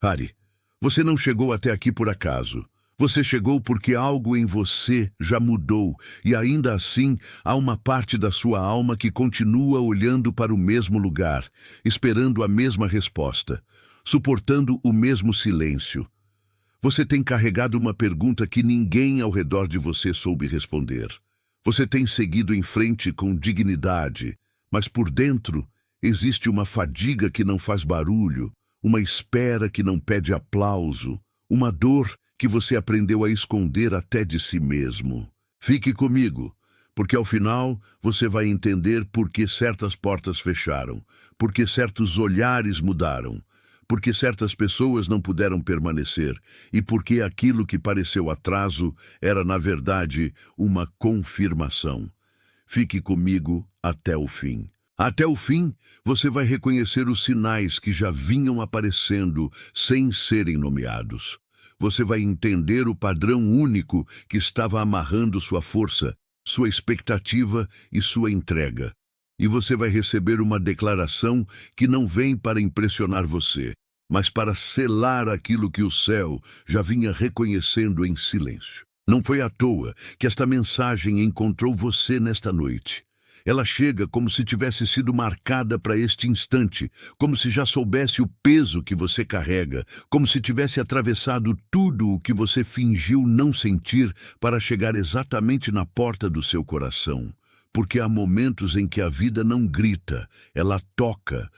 Harry, você não chegou até aqui por acaso. Você chegou porque algo em você já mudou e ainda assim há uma parte da sua alma que continua olhando para o mesmo lugar, esperando a mesma resposta, suportando o mesmo silêncio. Você tem carregado uma pergunta que ninguém ao redor de você soube responder. Você tem seguido em frente com dignidade, mas por dentro existe uma fadiga que não faz barulho, uma espera que não pede aplauso, uma dor que você aprendeu a esconder até de si mesmo. Fique comigo, porque ao final você vai entender por que certas portas fecharam, por que certos olhares mudaram, por que certas pessoas não puderam permanecer e por que aquilo que pareceu atraso era, na verdade, uma confirmação. Fique comigo até o fim. Até o fim, você vai reconhecer os sinais que já vinham aparecendo sem serem nomeados. Você vai entender o padrão único que estava amarrando sua força, sua expectativa e sua entrega. E você vai receber uma declaração que não vem para impressionar você, mas para selar aquilo que o céu já vinha reconhecendo em silêncio. Não foi à toa que esta mensagem encontrou você nesta noite. Ela chega como se tivesse sido marcada para este instante, como se já soubesse o peso que você carrega, como se tivesse atravessado tudo o que você fingiu não sentir para chegar exatamente na porta do seu coração. Porque há momentos em que a vida não grita, ela toca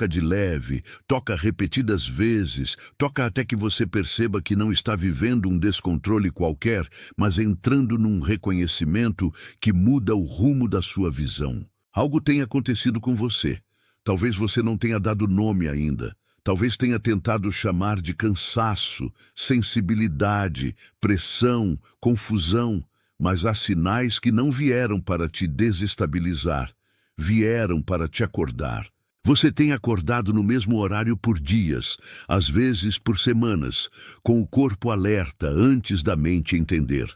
de leve, toca repetidas vezes, toca até que você perceba que não está vivendo um descontrole qualquer, mas entrando num reconhecimento que muda o rumo da sua visão. Algo tem acontecido com você. Talvez você não tenha dado nome ainda. Talvez tenha tentado chamar de cansaço, sensibilidade, pressão, confusão, mas há sinais que não vieram para te desestabilizar, vieram para te acordar. Você tem acordado no mesmo horário por dias, às vezes por semanas, com o corpo alerta antes da mente entender.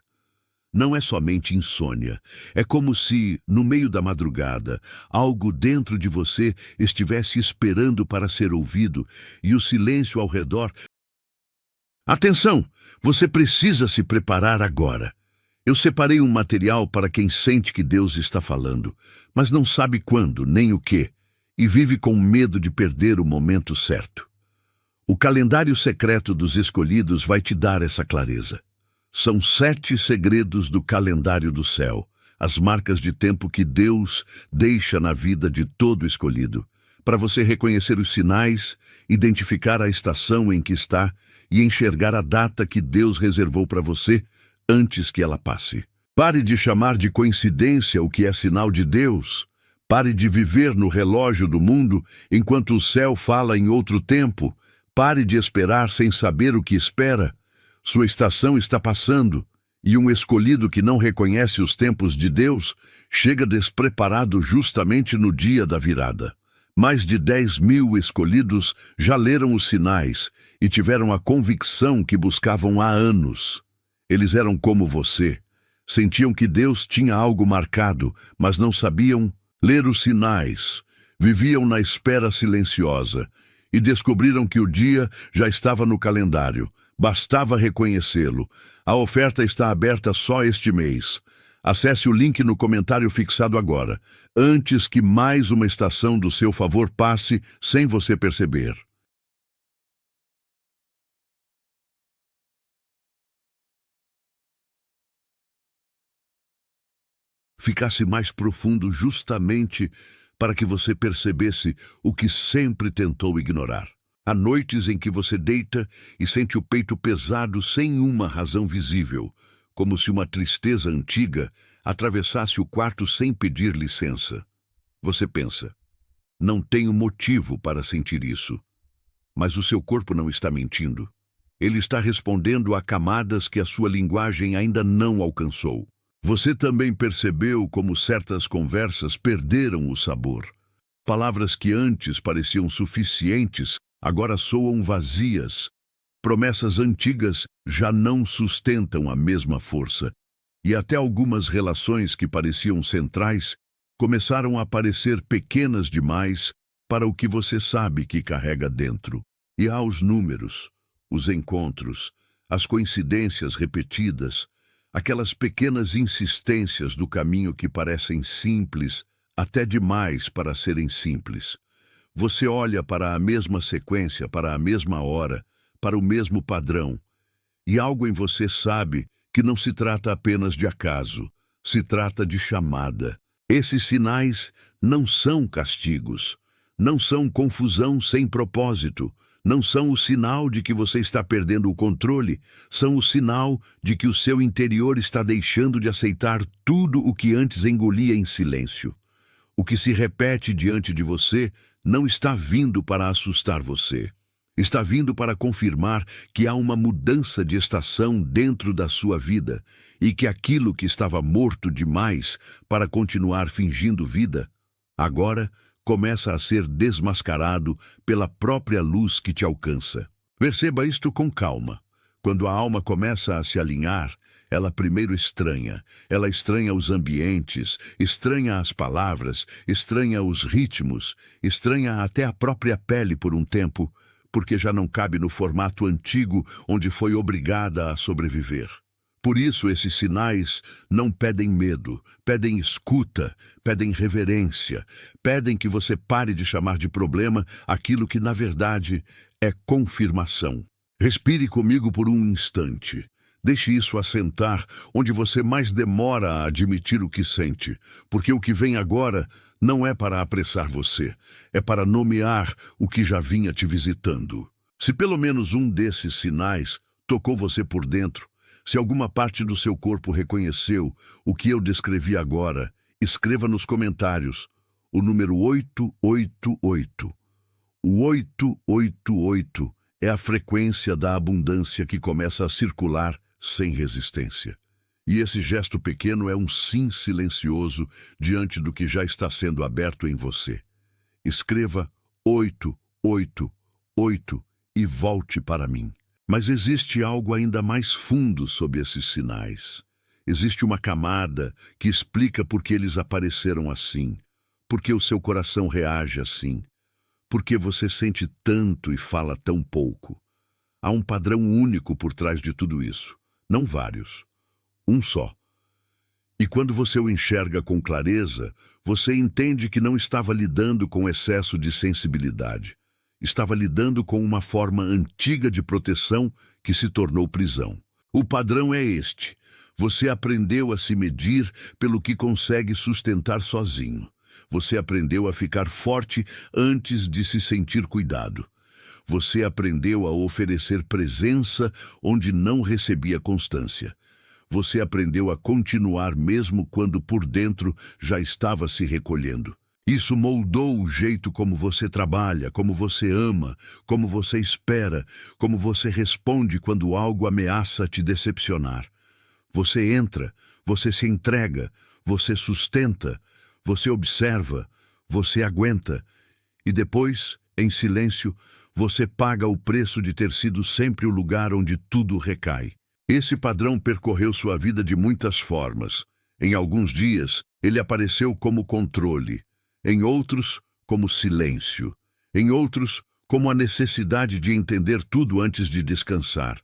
Não é somente insônia, é como se, no meio da madrugada, algo dentro de você estivesse esperando para ser ouvido e o silêncio ao redor. Atenção! Você precisa se preparar agora. Eu separei um material para quem sente que Deus está falando, mas não sabe quando nem o que, e vive com medo de perder o momento certo. O calendário secreto dos escolhidos vai te dar essa clareza. São 7 segredos do calendário do céu, as marcas de tempo que Deus deixa na vida de todo escolhido, para você reconhecer os sinais, identificar a estação em que está e enxergar a data que Deus reservou para você antes que ela passe. Pare de chamar de coincidência o que é sinal de Deus. Pare de viver no relógio do mundo enquanto o céu fala em outro tempo. Pare de esperar sem saber o que espera. Sua estação está passando, e um escolhido que não reconhece os tempos de Deus chega despreparado justamente no dia da virada. Mais de 10.000 escolhidos já leram os sinais e tiveram a convicção que buscavam há anos. Eles eram como você. Sentiam que Deus tinha algo marcado, mas não sabiam ler os sinais. Viviam na espera silenciosa e descobriram que o dia já estava no calendário. Bastava reconhecê-lo. A oferta está aberta só este mês. Acesse o link no comentário fixado agora, antes que mais uma estação do seu favor passe sem você perceber. Ficasse mais profundo justamente para que você percebesse o que sempre tentou ignorar. Há noites em que você deita e sente o peito pesado sem uma razão visível, como se uma tristeza antiga atravessasse o quarto sem pedir licença. Você pensa, não tenho motivo para sentir isso. Mas o seu corpo não está mentindo. Ele está respondendo a camadas que a sua linguagem ainda não alcançou. Você também percebeu como certas conversas perderam o sabor. Palavras que antes pareciam suficientes agora soam vazias. Promessas antigas já não sustentam a mesma força. E até algumas relações que pareciam centrais começaram a parecer pequenas demais para o que você sabe que carrega dentro. E há os números. os encontros, as coincidências repetidas, aquelas pequenas insistências do caminho que parecem simples, até demais para serem simples. Você olha para a mesma sequência, para a mesma hora, para o mesmo padrão, e algo em você sabe que não se trata apenas de acaso, se trata de chamada. Esses sinais não são castigos, não são confusão sem propósito, não são o sinal de que você está perdendo o controle, são o sinal de que o seu interior está deixando de aceitar tudo o que antes engolia em silêncio. O que se repete diante de você não está vindo para assustar você. Está vindo para confirmar que há uma mudança de estação dentro da sua vida e que aquilo que estava morto demais para continuar fingindo vida, agora começa a ser desmascarado pela própria luz que te alcança. Perceba isto com calma. Quando a alma começa a se alinhar, ela primeiro estranha. Ela estranha os ambientes, estranha as palavras, estranha os ritmos, estranha até a própria pele por um tempo, porque já não cabe no formato antigo onde foi obrigada a sobreviver. Por isso, esses sinais não pedem medo, pedem escuta, pedem reverência, pedem que você pare de chamar de problema aquilo que, na verdade, é confirmação. Respire comigo por um instante. Deixe isso assentar onde você mais demora a admitir o que sente, porque o que vem agora não é para apressar você, é para nomear o que já vinha te visitando. Se pelo menos um desses sinais tocou você por dentro, se alguma parte do seu corpo reconheceu o que eu descrevi agora, escreva nos comentários o número 888. O 888 é a frequência da abundância que começa a circular sem resistência. E esse gesto pequeno é um sim silencioso diante do que já está sendo aberto em você. Escreva 888 e volte para mim. Mas existe algo ainda mais fundo sob esses sinais. Existe uma camada que explica por que eles apareceram assim, por que o seu coração reage assim, por que você sente tanto e fala tão pouco. Há um padrão único por trás de tudo isso, não vários. Um só. E quando você o enxerga com clareza, você entende que não estava lidando com excesso de sensibilidade. Estava lidando com uma forma antiga de proteção que se tornou prisão. O padrão é este. Você aprendeu a se medir pelo que consegue sustentar sozinho. Você aprendeu a ficar forte antes de se sentir cuidado. Você aprendeu a oferecer presença onde não recebia constância. Você aprendeu a continuar mesmo quando por dentro já estava se recolhendo. Isso moldou o jeito como você trabalha, como você ama, como você espera, como você responde quando algo ameaça te decepcionar. Você entra, você se entrega, você sustenta, você observa, você aguenta. E depois, em silêncio, você paga o preço de ter sido sempre o lugar onde tudo recai. Esse padrão percorreu sua vida de muitas formas. Em alguns dias, ele apareceu como controle. Em outros, como silêncio. Em outros, como a necessidade de entender tudo antes de descansar.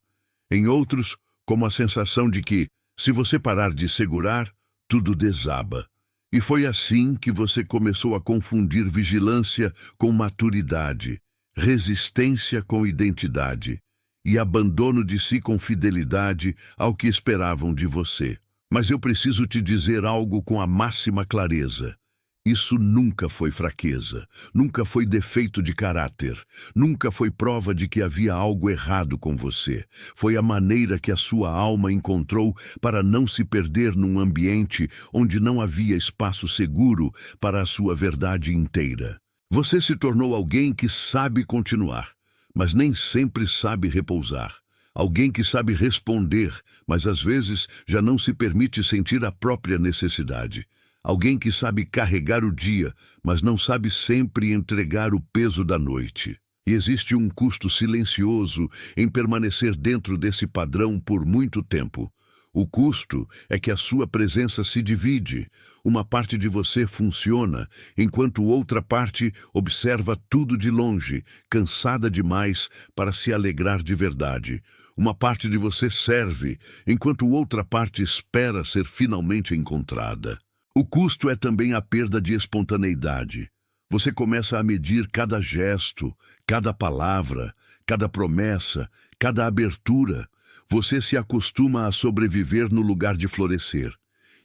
Em outros, como a sensação de que, se você parar de segurar, tudo desaba. E foi assim que você começou a confundir vigilância com maturidade, resistência com identidade e abandono de si com fidelidade ao que esperavam de você. Mas eu preciso te dizer algo com a máxima clareza. Isso nunca foi fraqueza, nunca foi defeito de caráter, nunca foi prova de que havia algo errado com você. Foi a maneira que a sua alma encontrou para não se perder num ambiente onde não havia espaço seguro para a sua verdade inteira. Você se tornou alguém que sabe continuar, mas nem sempre sabe repousar. Alguém que sabe responder, mas às vezes já não se permite sentir a própria necessidade. Alguém que sabe carregar o dia, mas não sabe sempre entregar o peso da noite. E existe um custo silencioso em permanecer dentro desse padrão por muito tempo. O custo é que a sua presença se divide. Uma parte de você funciona, enquanto outra parte observa tudo de longe, cansada demais para se alegrar de verdade. Uma parte de você serve, enquanto outra parte espera ser finalmente encontrada. O custo é também a perda de espontaneidade. Você começa a medir cada gesto, cada palavra, cada promessa, cada abertura. Você se acostuma a sobreviver no lugar de florescer.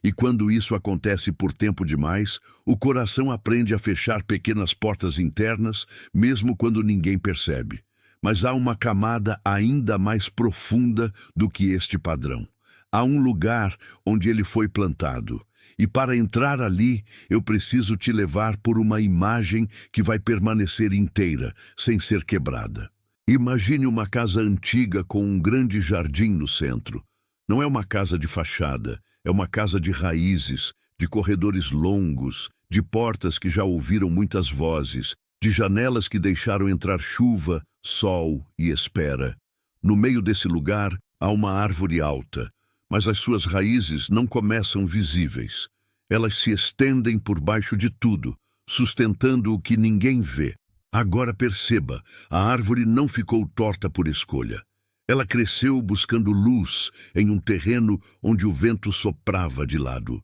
E quando isso acontece por tempo demais, o coração aprende a fechar pequenas portas internas, mesmo quando ninguém percebe. Mas há uma camada ainda mais profunda do que este padrão. Há um lugar onde ele foi plantado. E para entrar ali, eu preciso te levar por uma imagem que vai permanecer inteira, sem ser quebrada. Imagine uma casa antiga com um grande jardim no centro. Não é uma casa de fachada, é uma casa de raízes, de corredores longos, de portas que já ouviram muitas vozes, de janelas que deixaram entrar chuva, sol e espera. No meio desse lugar há uma árvore alta, mas as suas raízes não começam visíveis. Elas se estendem por baixo de tudo, sustentando o que ninguém vê. Agora perceba, a árvore não ficou torta por escolha. Ela cresceu buscando luz em um terreno onde o vento soprava de lado.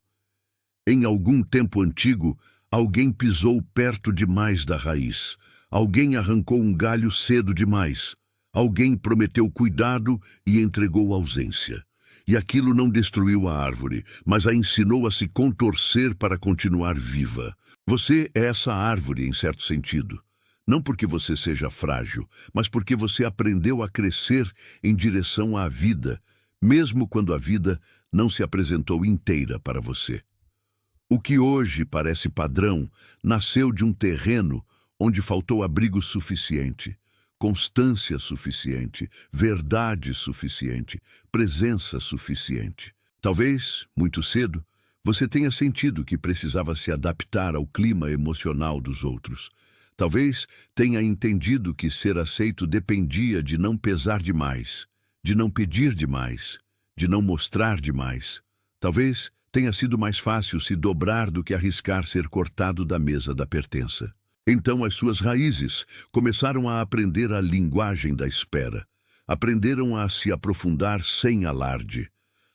Em algum tempo antigo, alguém pisou perto demais da raiz. Alguém arrancou um galho cedo demais. Alguém prometeu cuidado e entregou ausência. E aquilo não destruiu a árvore, mas a ensinou a se contorcer para continuar viva. Você é essa árvore, em certo sentido. Não porque você seja frágil, mas porque você aprendeu a crescer em direção à vida, mesmo quando a vida não se apresentou inteira para você. O que hoje parece padrão nasceu de um terreno onde faltou abrigo suficiente, constância suficiente, verdade suficiente, presença suficiente. Talvez, muito cedo, você tenha sentido que precisava se adaptar ao clima emocional dos outros. Talvez tenha entendido que ser aceito dependia de não pesar demais, de não pedir demais, de não mostrar demais. Talvez tenha sido mais fácil se dobrar do que arriscar ser cortado da mesa da pertença. Então as suas raízes começaram a aprender a linguagem da espera. Aprenderam a se aprofundar sem alarde.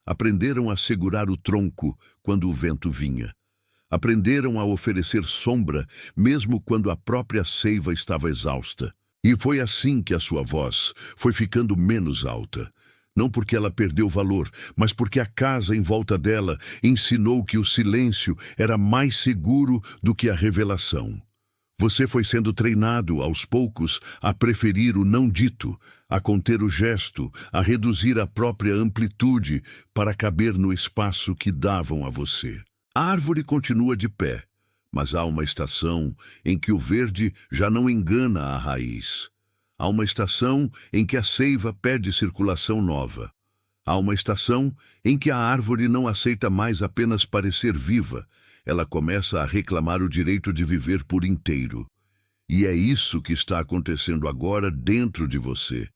Aprenderam a segurar o tronco quando o vento vinha. Aprenderam a oferecer sombra, mesmo quando a própria seiva estava exausta. E foi assim que a sua voz foi ficando menos alta. Não porque ela perdeu valor, mas porque a casa em volta dela ensinou que o silêncio era mais seguro do que a revelação. Você foi sendo treinado, aos poucos, a preferir o não dito, a conter o gesto, a reduzir a própria amplitude para caber no espaço que davam a você. A árvore continua de pé, mas há uma estação em que o verde já não engana a raiz. Há uma estação em que a seiva pede circulação nova. Há uma estação em que a árvore não aceita mais apenas parecer viva, ela começa a reclamar o direito de viver por inteiro. E é isso que está acontecendo agora dentro de você.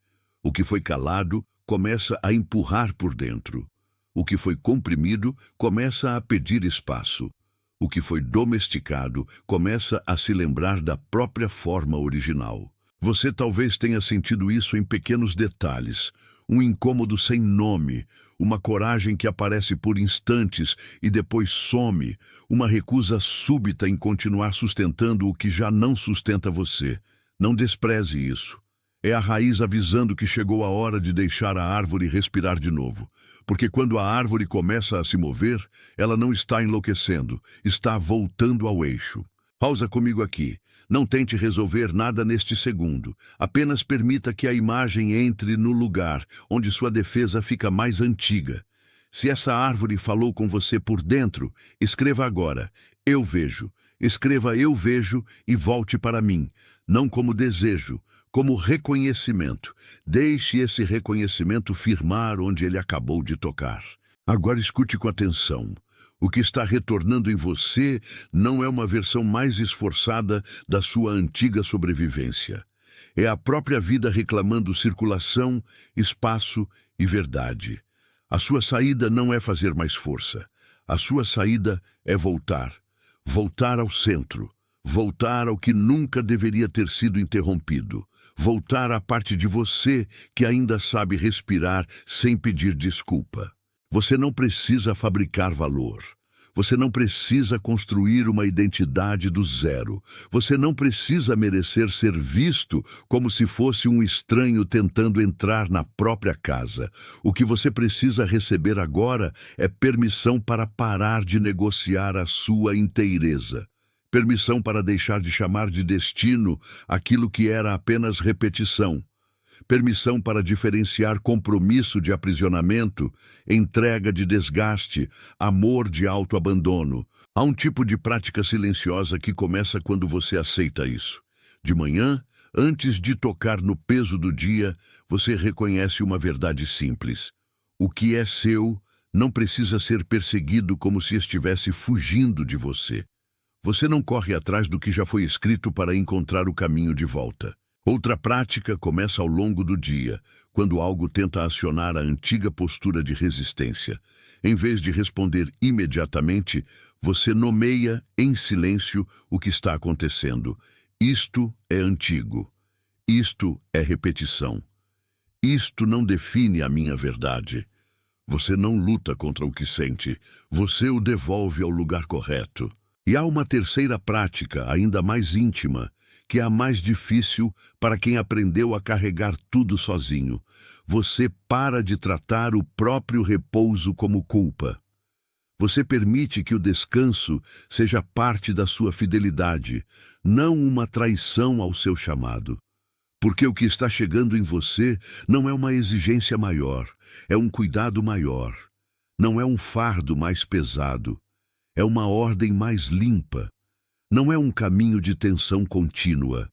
O que foi calado começa a empurrar por dentro. O que foi comprimido começa a pedir espaço. O que foi domesticado começa a se lembrar da própria forma original. Você talvez tenha sentido isso em pequenos detalhes, um incômodo sem nome, uma coragem que aparece por instantes e depois some, uma recusa súbita em continuar sustentando o que já não sustenta você. Não despreze isso. É a raiz avisando que chegou a hora de deixar a árvore respirar de novo. Porque quando a árvore começa a se mover, ela não está enlouquecendo, está voltando ao eixo. Pausa comigo aqui. Não tente resolver nada neste segundo. Apenas permita que a imagem entre no lugar onde sua defesa fica mais antiga. Se essa árvore falou com você por dentro, escreva agora, eu vejo. Escreva eu vejo e volte para mim, não como desejo, como reconhecimento. Deixe esse reconhecimento firmar onde ele acabou de tocar. Agora escute com atenção. O que está retornando em você não é uma versão mais esforçada da sua antiga sobrevivência. É a própria vida reclamando circulação, espaço e verdade. A sua saída não é fazer mais força. A sua saída é voltar. Voltar ao centro. Voltar ao que nunca deveria ter sido interrompido. Voltar à parte de você que ainda sabe respirar sem pedir desculpa. Você não precisa fabricar valor. Você não precisa construir uma identidade do zero. Você não precisa merecer ser visto como se fosse um estranho tentando entrar na própria casa. O que você precisa receber agora é permissão para parar de negociar a sua inteireza. Permissão para deixar de chamar de destino aquilo que era apenas repetição. Permissão para diferenciar compromisso de aprisionamento, entrega de desgaste, amor de autoabandono. Há um tipo de prática silenciosa que começa quando você aceita isso. De manhã, antes de tocar no peso do dia, você reconhece uma verdade simples. O que é seu não precisa ser perseguido como se estivesse fugindo de você. Você não corre atrás do que já foi escrito para encontrar o caminho de volta. Outra prática começa ao longo do dia, quando algo tenta acionar a antiga postura de resistência. Em vez de responder imediatamente, você nomeia em silêncio o que está acontecendo. Isto é antigo. Isto é repetição. Isto não define a minha verdade. Você não luta contra o que sente. Você o devolve ao lugar correto. E há uma terceira prática, ainda mais íntima, que é a mais difícil para quem aprendeu a carregar tudo sozinho. Você para de tratar o próprio repouso como culpa. Você permite que o descanso seja parte da sua fidelidade, não uma traição ao seu chamado. Porque o que está chegando em você não é uma exigência maior, é um cuidado maior. Não é um fardo mais pesado, é uma ordem mais limpa. Não é um caminho de tensão contínua,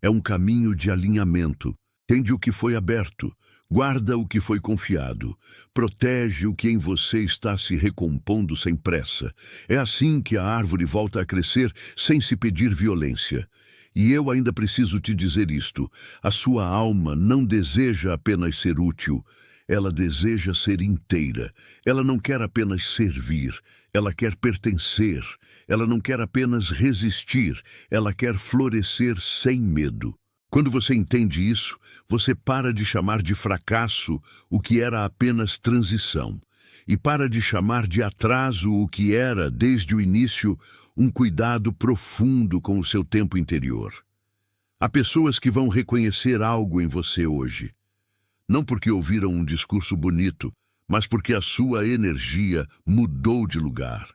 é um caminho de alinhamento. Tende o que foi aberto, guarda o que foi confiado, protege o que em você está se recompondo sem pressa. É assim que a árvore volta a crescer sem se pedir violência. E eu ainda preciso te dizer isto: a sua alma não deseja apenas ser útil, ela deseja ser inteira. Ela não quer apenas servir, ela quer pertencer. Ela não quer apenas resistir, ela quer florescer sem medo. Quando você entende isso, você para de chamar de fracasso o que era apenas transição, e para de chamar de atraso o que era, desde o início, um cuidado profundo com o seu tempo interior. Há pessoas que vão reconhecer algo em você hoje, não porque ouviram um discurso bonito, mas porque a sua energia mudou de lugar.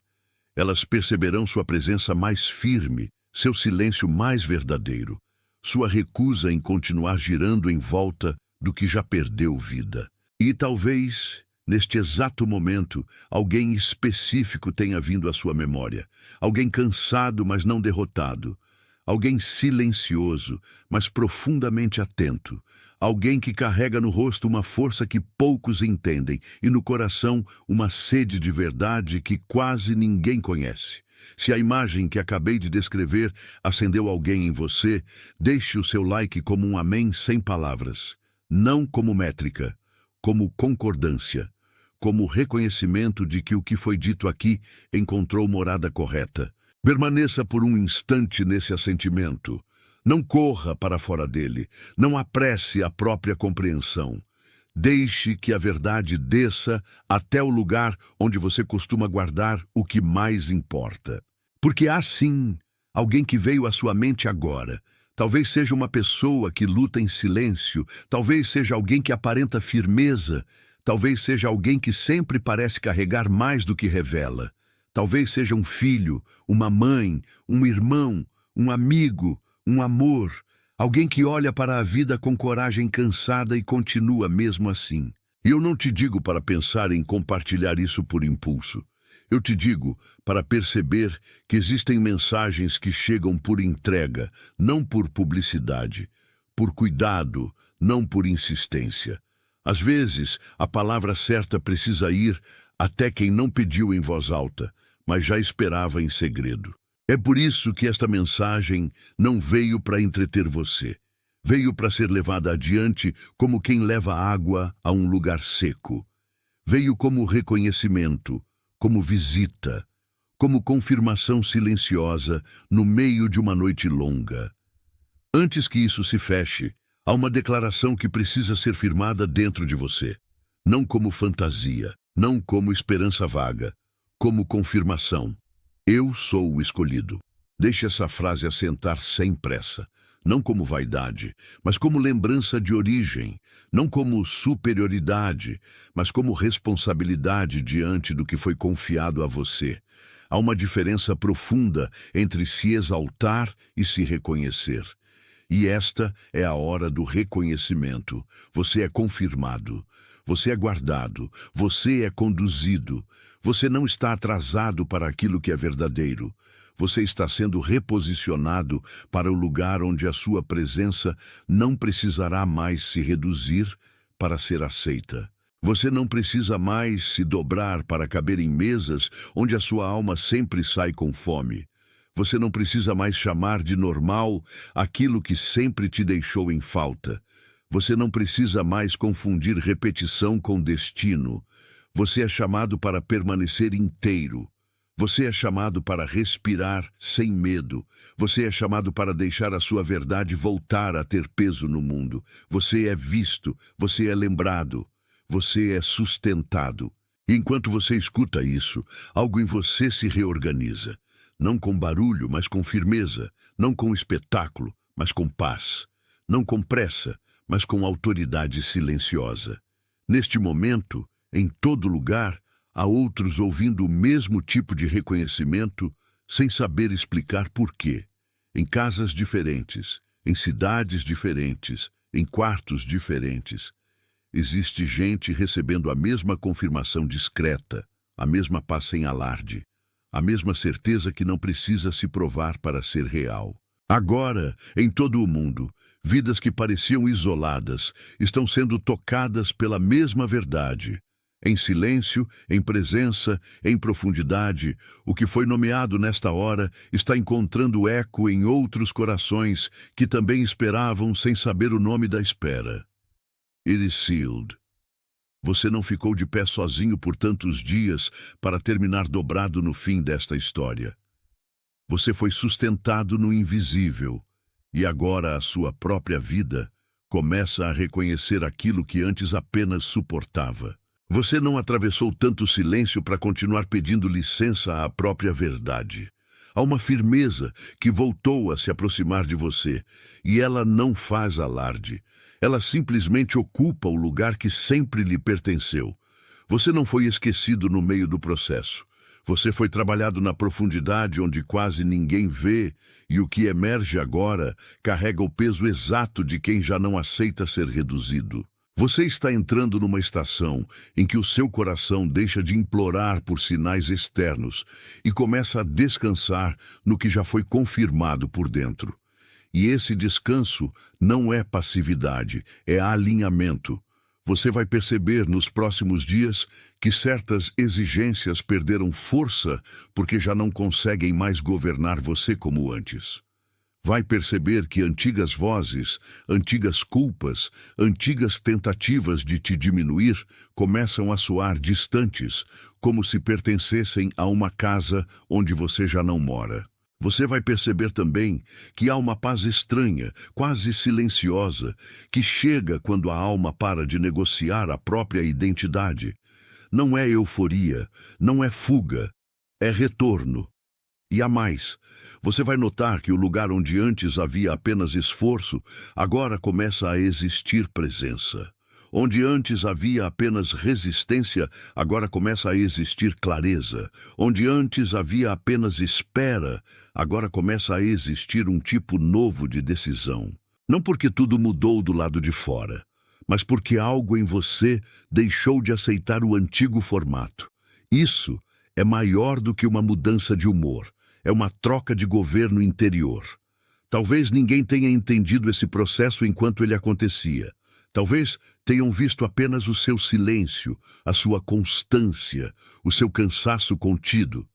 Elas perceberão sua presença mais firme, seu silêncio mais verdadeiro, sua recusa em continuar girando em volta do que já perdeu vida. E talvez, neste exato momento, alguém específico tenha vindo à sua memória. Alguém cansado, mas não derrotado. Alguém silencioso, mas profundamente atento. Alguém que carrega no rosto uma força que poucos entendem e no coração uma sede de verdade que quase ninguém conhece. Se a imagem que acabei de descrever acendeu alguém em você, deixe o seu like como um amém sem palavras. Não como métrica, como concordância, como reconhecimento de que o que foi dito aqui encontrou morada correta. Permaneça por um instante nesse assentimento. Não corra para fora dele, não apresse a própria compreensão. Deixe que a verdade desça até o lugar onde você costuma guardar o que mais importa. Porque há sim alguém que veio à sua mente agora. Talvez seja uma pessoa que luta em silêncio, talvez seja alguém que aparenta firmeza, talvez seja alguém que sempre parece carregar mais do que revela. Talvez seja um filho, uma mãe, um irmão, um amigo, um amor, alguém que olha para a vida com coragem cansada e continua mesmo assim. E eu não te digo para pensar em compartilhar isso por impulso. Eu te digo para perceber que existem mensagens que chegam por entrega, não por publicidade, por cuidado, não por insistência. Às vezes, a palavra certa precisa ir até quem não pediu em voz alta, mas já esperava em segredo. É por isso que esta mensagem não veio para entreter você. Veio para ser levada adiante como quem leva água a um lugar seco. Veio como reconhecimento, como visita, como confirmação silenciosa no meio de uma noite longa. Antes que isso se feche, há uma declaração que precisa ser firmada dentro de você. Não como fantasia, não como esperança vaga, como confirmação. Eu sou o escolhido. Deixe essa frase assentar sem pressa. Não como vaidade, mas como lembrança de origem, não como superioridade, mas como responsabilidade diante do que foi confiado a você. Há uma diferença profunda entre se exaltar e se reconhecer. E esta é a hora do reconhecimento. Você é confirmado, você é guardado, você é conduzido. Você não está atrasado para aquilo que é verdadeiro. Você está sendo reposicionado para o lugar onde a sua presença não precisará mais se reduzir para ser aceita. Você não precisa mais se dobrar para caber em mesas onde a sua alma sempre sai com fome. Você não precisa mais chamar de normal aquilo que sempre te deixou em falta. Você não precisa mais confundir repetição com destino. Você é chamado para permanecer inteiro. Você é chamado para respirar sem medo. Você é chamado para deixar a sua verdade voltar a ter peso no mundo. Você é visto, você é lembrado, você é sustentado. E enquanto você escuta isso, algo em você se reorganiza. Não com barulho, mas com firmeza. Não com espetáculo, mas com paz. Não com pressa, mas com autoridade silenciosa. Neste momento, em todo lugar, há outros ouvindo o mesmo tipo de reconhecimento, sem saber explicar por quê. Em casas diferentes, em cidades diferentes, em quartos diferentes. Existe gente recebendo a mesma confirmação discreta, a mesma paz sem alarde, a mesma certeza que não precisa se provar para ser real. Agora, em todo o mundo, vidas que pareciam isoladas estão sendo tocadas pela mesma verdade. Em silêncio, em presença, em profundidade, o que foi nomeado nesta hora está encontrando eco em outros corações que também esperavam sem saber o nome da espera. It is sealed. Você não ficou de pé sozinho por tantos dias para terminar dobrado no fim desta história. Você foi sustentado no invisível, e agora a sua própria vida começa a reconhecer aquilo que antes apenas suportava. Você não atravessou tanto silêncio para continuar pedindo licença à própria verdade. Há uma firmeza que voltou a se aproximar de você, e ela não faz alarde. Ela simplesmente ocupa o lugar que sempre lhe pertenceu. Você não foi esquecido no meio do processo. Você foi trabalhado na profundidade onde quase ninguém vê, e o que emerge agora carrega o peso exato de quem já não aceita ser reduzido. Você está entrando numa estação em que o seu coração deixa de implorar por sinais externos e começa a descansar no que já foi confirmado por dentro. E esse descanso não é passividade, é alinhamento. Você vai perceber nos próximos dias que certas exigências perderam força porque já não conseguem mais governar você como antes. Vai perceber que antigas vozes, antigas culpas, antigas tentativas de te diminuir começam a soar distantes, como se pertencessem a uma casa onde você já não mora. Você vai perceber também que há uma paz estranha, quase silenciosa, que chega quando a alma para de negociar a própria identidade. Não é euforia, não é fuga, é retorno. E há mais. Você vai notar que o lugar onde antes havia apenas esforço, agora começa a existir presença. Onde antes havia apenas resistência, agora começa a existir clareza. Onde antes havia apenas espera, agora começa a existir um tipo novo de decisão. Não porque tudo mudou do lado de fora, mas porque algo em você deixou de aceitar o antigo formato. Isso é maior do que uma mudança de humor. É uma troca de governo interior. Talvez ninguém tenha entendido esse processo enquanto ele acontecia. Talvez tenham visto apenas o seu silêncio, a sua constância, o seu cansaço contido.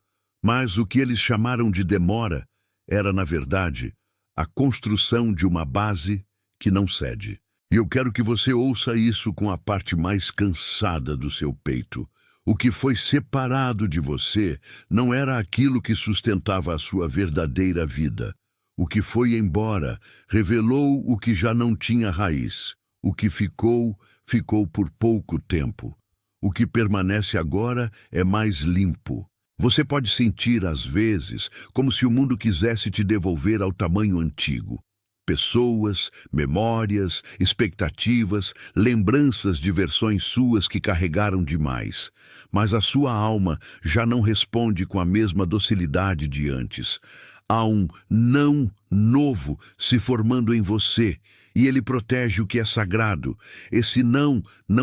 Mas o que eles chamaram de demora era, na verdade, a construção de uma base que não cede. E eu quero que você ouça isso com a parte mais cansada do seu peito. O que foi separado de você não era aquilo que sustentava a sua verdadeira vida. O que foi embora revelou o que já não tinha raiz. O que ficou, ficou por pouco tempo. O que permanece agora é mais limpo. Você pode sentir, às vezes, como se o mundo quisesse te devolver ao tamanho antigo. Pessoas, memórias, expectativas, lembranças de versões suas que carregaram demais. Mas a sua alma já não responde com a mesma docilidade de antes. Há um não novo se formando em você, e ele protege o que é sagrado. Esse não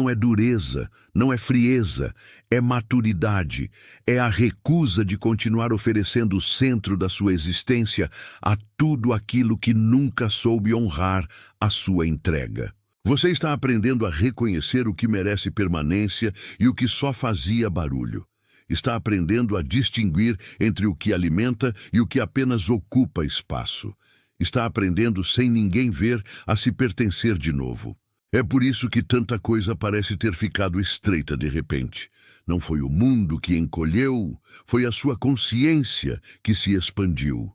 é dureza, não é frieza, é maturidade, é a recusa de continuar oferecendo o centro da sua existência a tudo aquilo que nunca soube honrar a sua entrega. Você está aprendendo a reconhecer o que merece permanência e o que só fazia barulho. Está aprendendo a distinguir entre o que alimenta e o que apenas ocupa espaço. Está aprendendo, sem ninguém ver, a se pertencer de novo. É por isso que tanta coisa parece ter ficado estreita de repente. Não foi o mundo que encolheu, foi a sua consciência que se expandiu.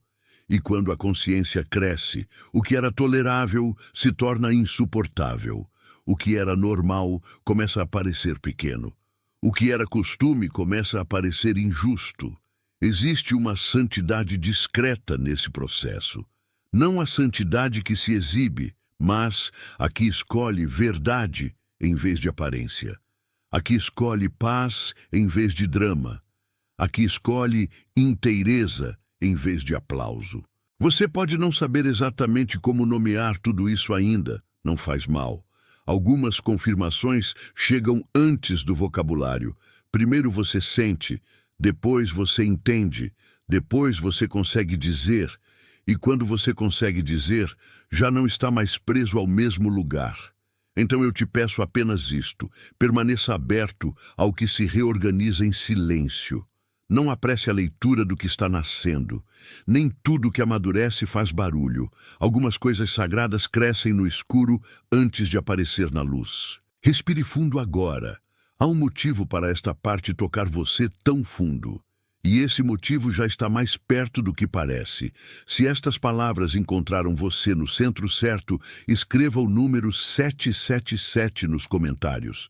E quando a consciência cresce, o que era tolerável se torna insuportável. O que era normal começa a parecer pequeno. O que era costume começa a parecer injusto. Existe uma santidade discreta nesse processo. Não a santidade que se exibe, mas a que escolhe verdade em vez de aparência. A que escolhe paz em vez de drama. A que escolhe inteireza em vez de aplauso. Você pode não saber exatamente como nomear tudo isso ainda, não faz mal. Algumas confirmações chegam antes do vocabulário. Primeiro você sente, depois você entende, depois você consegue dizer, e quando você consegue dizer, já não está mais preso ao mesmo lugar. Então eu te peço apenas isto, permaneça aberto ao que se reorganiza em silêncio. Não apresse a leitura do que está nascendo. Nem tudo que amadurece faz barulho. Algumas coisas sagradas crescem no escuro antes de aparecer na luz. Respire fundo agora. Há um motivo para esta parte tocar você tão fundo. E esse motivo já está mais perto do que parece. Se estas palavras encontraram você no centro certo, escreva o número 777 nos comentários.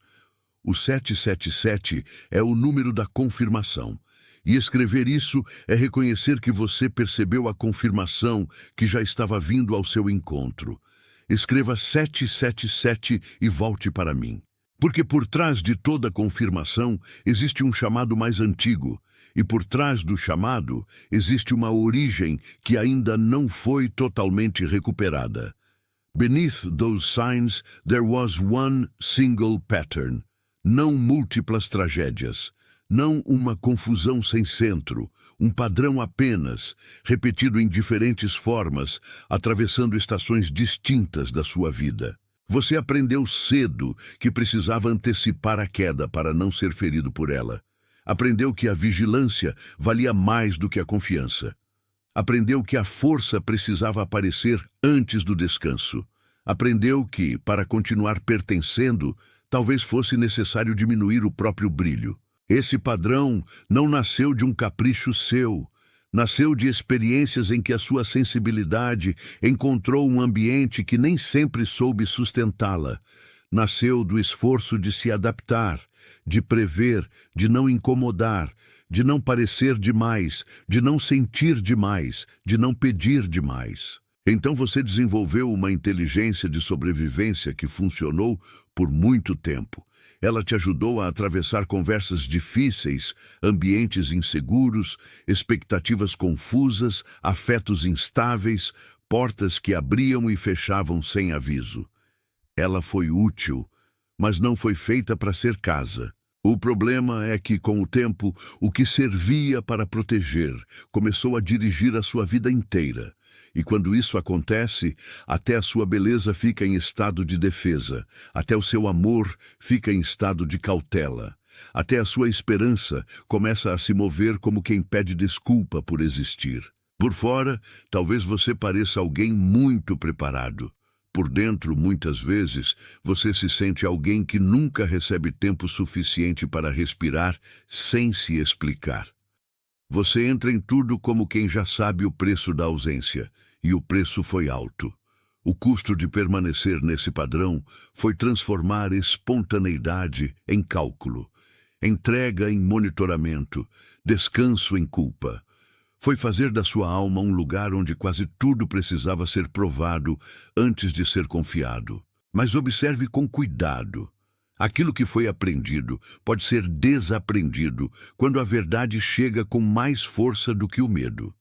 O 777 é o número da confirmação. E escrever isso é reconhecer que você percebeu a confirmação que já estava vindo ao seu encontro. Escreva 777 e volte para mim. Porque por trás de toda confirmação existe um chamado mais antigo. E por trás do chamado existe uma origem que ainda não foi totalmente recuperada. Beneath those signs there was one single pattern. Não múltiplas tragédias. Não uma confusão sem centro, um padrão apenas, repetido em diferentes formas, atravessando estações distintas da sua vida. Você aprendeu cedo que precisava antecipar a queda para não ser ferido por ela. Aprendeu que a vigilância valia mais do que a confiança. Aprendeu que a força precisava aparecer antes do descanso. Aprendeu que, para continuar pertencendo, talvez fosse necessário diminuir o próprio brilho. Esse padrão não nasceu de um capricho seu, nasceu de experiências em que a sua sensibilidade encontrou um ambiente que nem sempre soube sustentá-la. Nasceu do esforço de se adaptar, de prever, de não incomodar, de não parecer demais, de não sentir demais, de não pedir demais. Então você desenvolveu uma inteligência de sobrevivência que funcionou por muito tempo. Ela te ajudou a atravessar conversas difíceis, ambientes inseguros, expectativas confusas, afetos instáveis, portas que abriam e fechavam sem aviso. Ela foi útil, mas não foi feita para ser casa. O problema é que, com o tempo, o que servia para proteger começou a dirigir a sua vida inteira. E quando isso acontece, até a sua beleza fica em estado de defesa, até o seu amor fica em estado de cautela, até a sua esperança começa a se mover como quem pede desculpa por existir. Por fora, talvez você pareça alguém muito preparado. por dentro, muitas vezes, você se sente alguém que nunca recebe tempo suficiente para respirar sem se explicar. Você entra em tudo como quem já sabe o preço da ausência, e o preço foi alto. O custo de permanecer nesse padrão foi transformar espontaneidade em cálculo, entrega em monitoramento, descanso em culpa. Foi fazer da sua alma um lugar onde quase tudo precisava ser provado antes de ser confiado. Mas observe com cuidado. Aquilo que foi aprendido pode ser desaprendido quando a verdade chega com mais força do que o medo.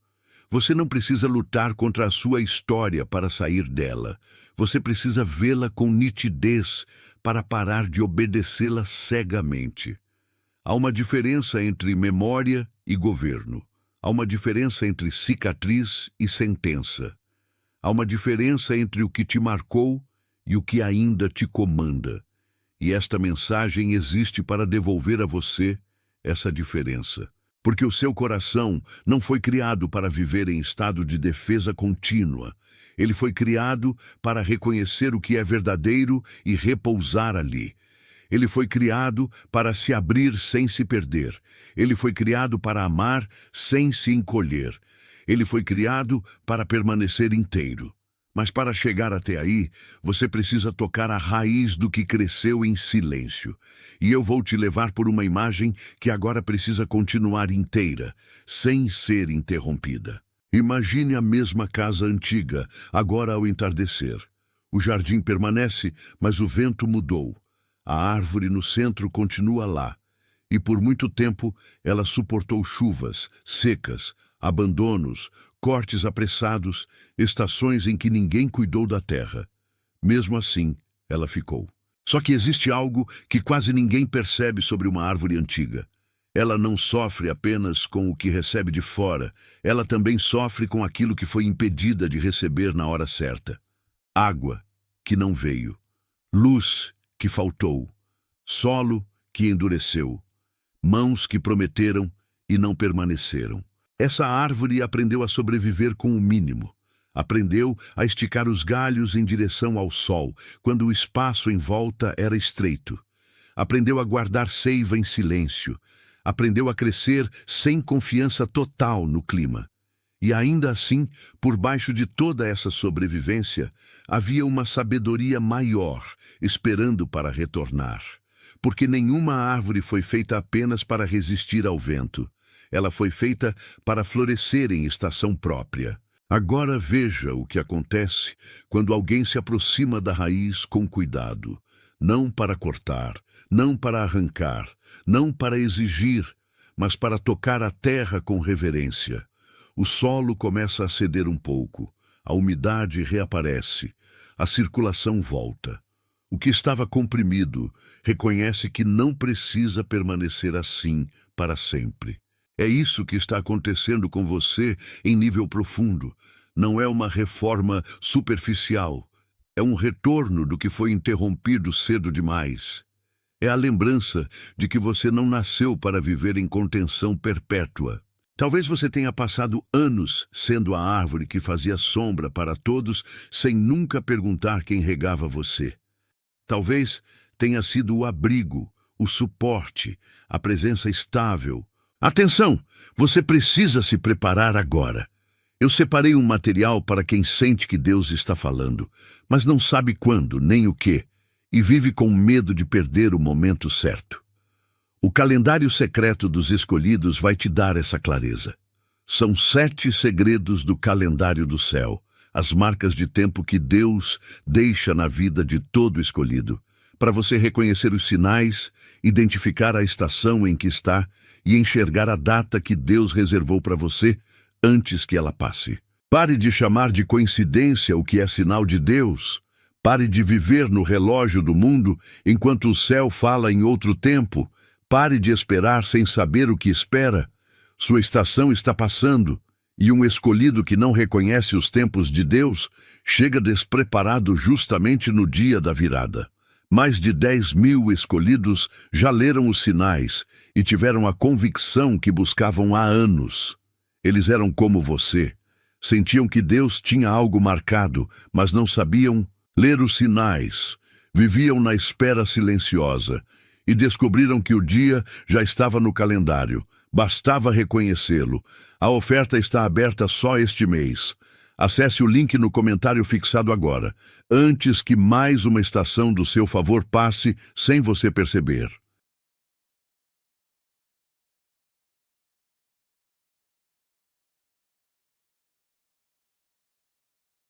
Você não precisa lutar contra a sua história para sair dela. Você precisa vê-la com nitidez para parar de obedecê-la cegamente. Há uma diferença entre memória e governo. Há uma diferença entre cicatriz e sentença. Há uma diferença entre o que te marcou e o que ainda te comanda. E esta mensagem existe para devolver a você essa diferença. Porque o seu coração não foi criado para viver em estado de defesa contínua. Ele foi criado para reconhecer o que é verdadeiro e repousar ali. Ele foi criado para se abrir sem se perder. Ele foi criado para amar sem se encolher. Ele foi criado para permanecer inteiro. Mas para chegar até aí, você precisa tocar a raiz do que cresceu em silêncio. E eu vou te levar por uma imagem que agora precisa continuar inteira, sem ser interrompida. Imagine a mesma casa antiga, agora ao entardecer. O jardim permanece, mas o vento mudou. A árvore no centro continua lá, e por muito tempo ela suportou chuvas, secas, abandonos, cortes apressados, estações em que ninguém cuidou da terra. Mesmo assim, ela ficou. Só que existe algo que quase ninguém percebe sobre uma árvore antiga. Ela não sofre apenas com o que recebe de fora, ela também sofre com aquilo que foi impedida de receber na hora certa. Água, que não veio. Luz, que faltou, solo que endureceu, mãos que prometeram e não permaneceram. Essa árvore aprendeu a sobreviver com o mínimo. Aprendeu a esticar os galhos em direção ao sol, quando o espaço em volta era estreito. Aprendeu a guardar seiva em silêncio. Aprendeu a crescer sem confiança total no clima. E ainda assim, por baixo de toda essa sobrevivência, havia uma sabedoria maior, esperando para retornar. Porque nenhuma árvore foi feita apenas para resistir ao vento. Ela foi feita para florescer em estação própria. Agora veja o que acontece quando alguém se aproxima da raiz com cuidado. Não para cortar, não para arrancar, não para exigir, mas para tocar a terra com reverência. O solo começa a ceder um pouco, a umidade reaparece, a circulação volta. O que estava comprimido reconhece que não precisa permanecer assim para sempre. É isso que está acontecendo com você em nível profundo. Não é uma reforma superficial. É um retorno do que foi interrompido cedo demais. É a lembrança de que você não nasceu para viver em contenção perpétua. Talvez você tenha passado anos sendo a árvore que fazia sombra para todos sem nunca perguntar quem regava você. Talvez tenha sido o abrigo, o suporte, a presença estável. Atenção! Você precisa se preparar agora. Eu separei um material para quem sente que Deus está falando, mas não sabe quando, nem o que, e vive com medo de perder o momento certo. O calendário secreto dos escolhidos vai te dar essa clareza. São 7 segredos do calendário do céu, as marcas de tempo que Deus deixa na vida de todo escolhido, para você reconhecer os sinais, identificar a estação em que está e enxergar a data que Deus reservou para você antes que ela passe. Pare de chamar de coincidência o que é sinal de Deus. Pare de viver no relógio do mundo enquanto o céu fala em outro tempo. Pare de esperar sem saber o que espera. Sua estação está passando, e um escolhido que não reconhece os tempos de Deus chega despreparado justamente no dia da virada. Mais de 10.000 escolhidos já leram os sinais e tiveram a convicção que buscavam há anos. Eles eram como você. Sentiam que Deus tinha algo marcado, mas não sabiam ler os sinais. Viviam na espera silenciosa e descobriram que o dia já estava no calendário. Bastava reconhecê-lo. A oferta está aberta só este mês. Acesse o link no comentário fixado agora, antes que mais uma estação do seu favor passe sem você perceber.